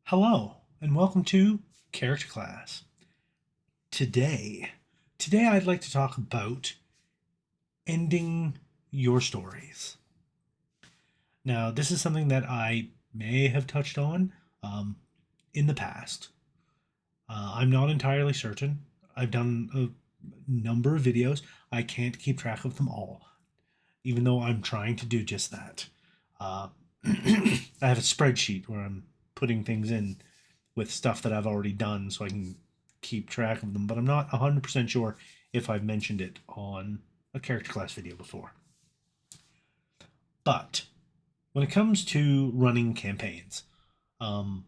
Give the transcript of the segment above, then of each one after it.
Hello, and welcome to Character Class. Today, today I'd like to talk about ending your stories. Now, this is something that I may have touched on in the past. I'm not entirely certain. I've done a number of videos. I can't keep track of them all, even though I'm trying to do just that. Uh, I have a spreadsheet where I'm putting things in with stuff that I've already done so I can keep track of them, but I'm not 100% sure if I've mentioned it on a character class video before. But when it comes to running campaigns, um,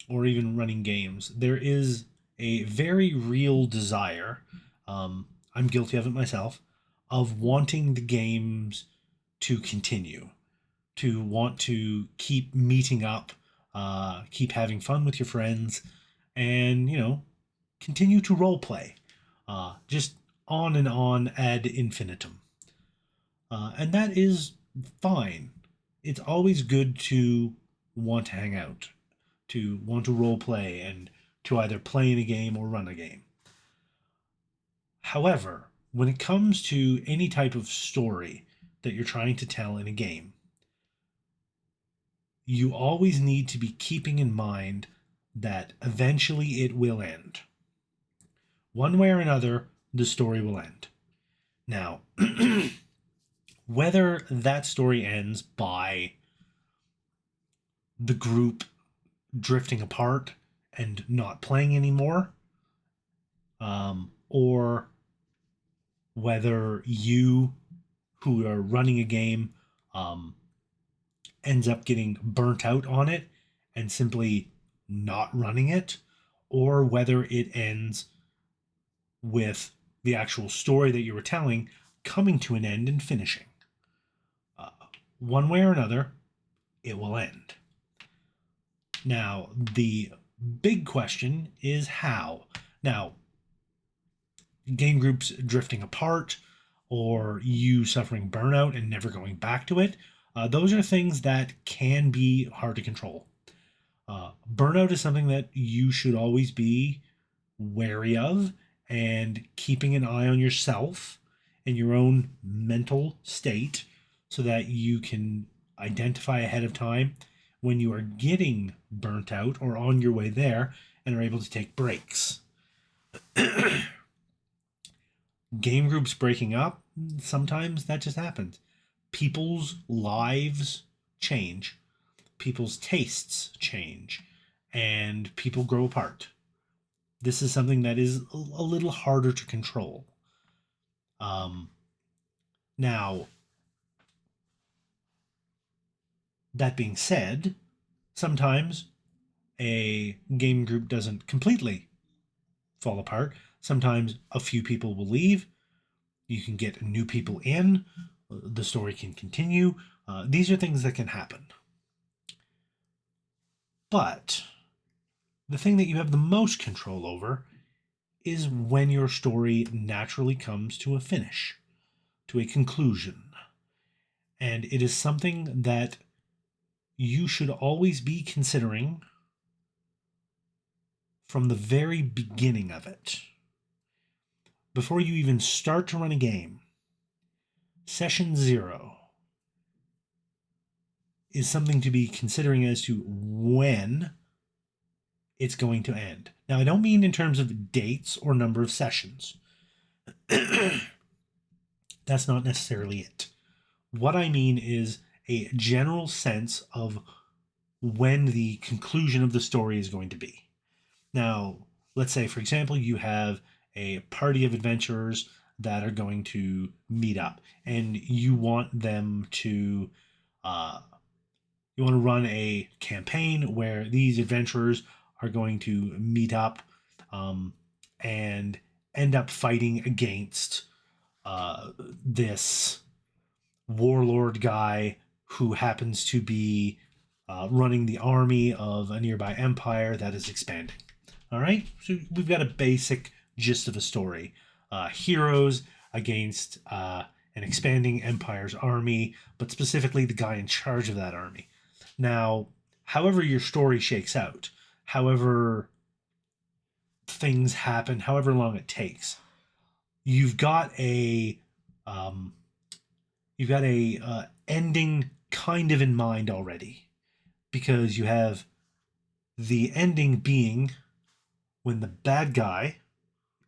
or even running games, there is a very real desire, I'm guilty of it myself, of wanting the games to continue, to want to keep meeting up, keep having fun with your friends, and, continue to role play. Just on ad infinitum. And that is fine. It's always good to want to hang out, to want to role play, and to either play in a game or run a game. However, when it comes to any type of story that you're trying to tell in a game, you always need to be keeping in mind that eventually it will end. One way or another, the story will end. Now, whether that story ends by the group drifting apart and not playing anymore, or whether you, who are running a game, ends up getting burnt out on it and simply not running it, or whether it ends with the actual story that you were telling coming to an end and finishing. Uh, One way or another, it will end. Now, the big question is how. Now, game groups drifting apart or you suffering burnout and never going back to it, those are things that can be hard to control. Burnout is something that you should always be wary of, and keeping an eye on yourself and your own mental state so that you can identify ahead of time when you are getting burnt out or on your way there and are able to take breaks. Game groups breaking up, sometimes that just happens. People's lives change, people's tastes change, and people grow apart. This is something that is a little harder to control. Um, Now, that being said, sometimes a game group doesn't completely fall apart. Sometimes a few people will leave. You can get new people in. The story can continue. These are things that can happen. But the thing that you have the most control over is when your story naturally comes to a finish, to a conclusion. And it is something that you should always be considering from the very beginning of it. Before you even start to run a game, session zero is something to be considering as to when it's going to end. Now, I don't mean in terms of dates or number of sessions. That's not necessarily it. What I mean is a general sense of when the conclusion of the story is going to be. Now, let's say, for example, you have a party of adventurers that are going to meet up, and you want them to, uh, you want to run a campaign where these adventurers are going to meet up, um, and end up fighting against this warlord guy who happens to be running the army of a nearby empire that is expanding. All right, so we've got a basic gist of a story: heroes against an expanding empire's army, but specifically the guy in charge of that army. Now, however your story shakes out, however things happen, however long it takes. You've got a um, ending kind of in mind already, because you have the ending being when the bad guy,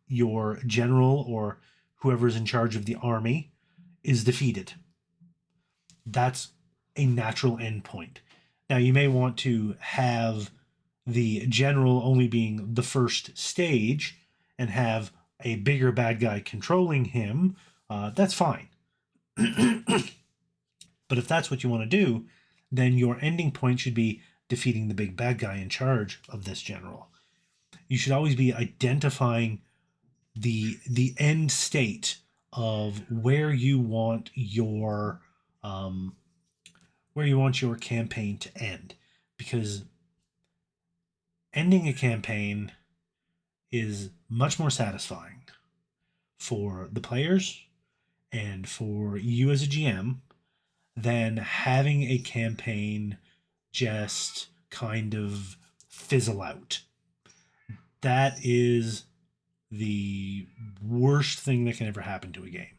your general or whoever's in charge of the army, is defeated. That's a natural endpoint. Now, you may want to have the general only being the first stage and have a bigger bad guy controlling him. That's fine. But if that's what you want to do, then your ending point should be defeating the big bad guy in charge of this general. You should always be identifying the end state of where you want your campaign to end, because ending a campaign is much more satisfying for the players and for you as a GM than having a campaign just kind of fizzle out. That is the worst thing that can ever happen to a game.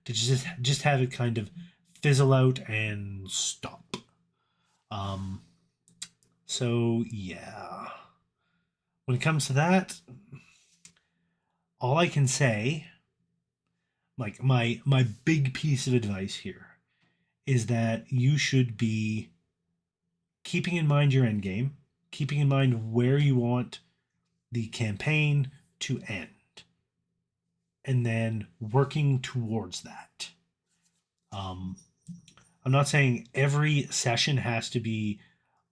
To just have it kind of fizzle out and stop. So yeah. When it comes to that, all I can say, like my big piece of advice here, is that you should be keeping in mind your end game, keeping in mind where you want the campaign to end, and then working towards that. I'm not saying every session has to be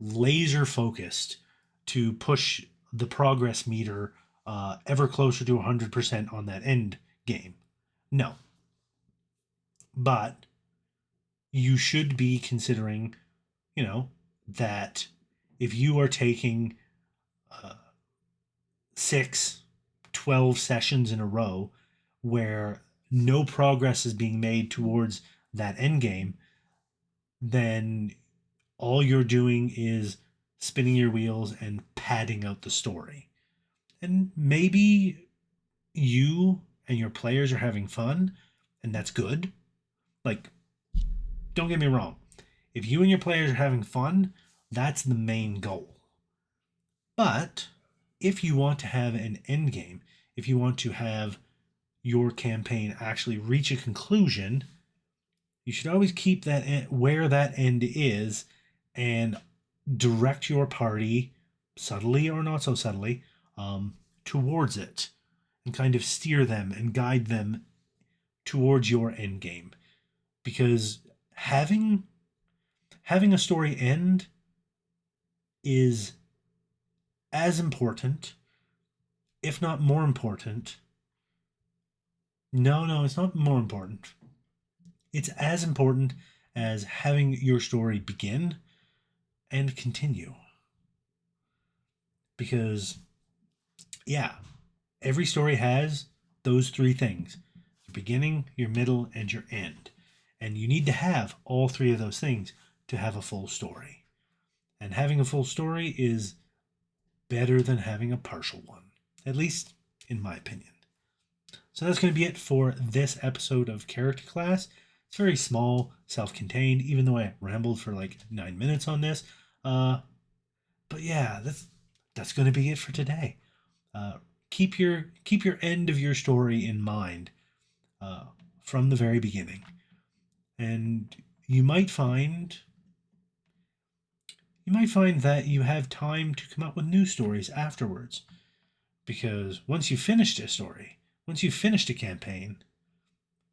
laser focused to push the progress meter ever closer to 100% on that end game. No. But you should be considering, that if you are taking 6, 12 sessions in a row where no progress is being made towards that end game, then all you're doing is spinning your wheels and padding out the story. And maybe you and your players are having fun, and that's good. Like, don't get me wrong. If you and your players are having fun, that's the main goal. But if you want to have an end game, if you want to have your campaign actually reach a conclusion, you should always keep that where that end is and direct your party, subtly or not so subtly, towards it, and kind of steer them and guide them towards your end game. Because having a story end is as important, if not more important. No, it's not more important. It's as important as having your story begin and continue. Because, yeah, every story has those three things: your beginning, your middle, and your end. And you need to have all three of those things to have a full story. And having a full story is better than having a partial one, at least in my opinion. So that's going to be it for this episode of Character Class. It's very small, self-contained, even though I rambled for like 9 minutes on this. But yeah, that's going to be it for today. Keep your end of your story in mind from the very beginning, and you might find that you have time to come up with new stories afterwards. Because once you've finished a story, once you've finished a campaign,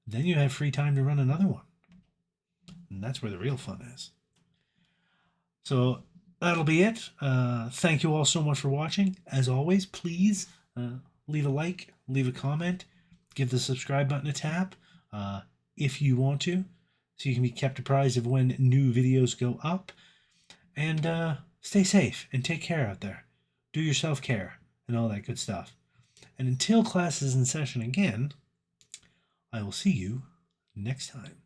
then you have free time to run another one. And that's where the real fun is. So that'll be it. Thank you all so much for watching. As always, please leave a like, leave a comment, give the subscribe button a tap if you want to, so you can be kept apprised of when new videos go up. And stay safe and take care out there. Do your self-care and all that good stuff. And until class is in session again, I will see you next time.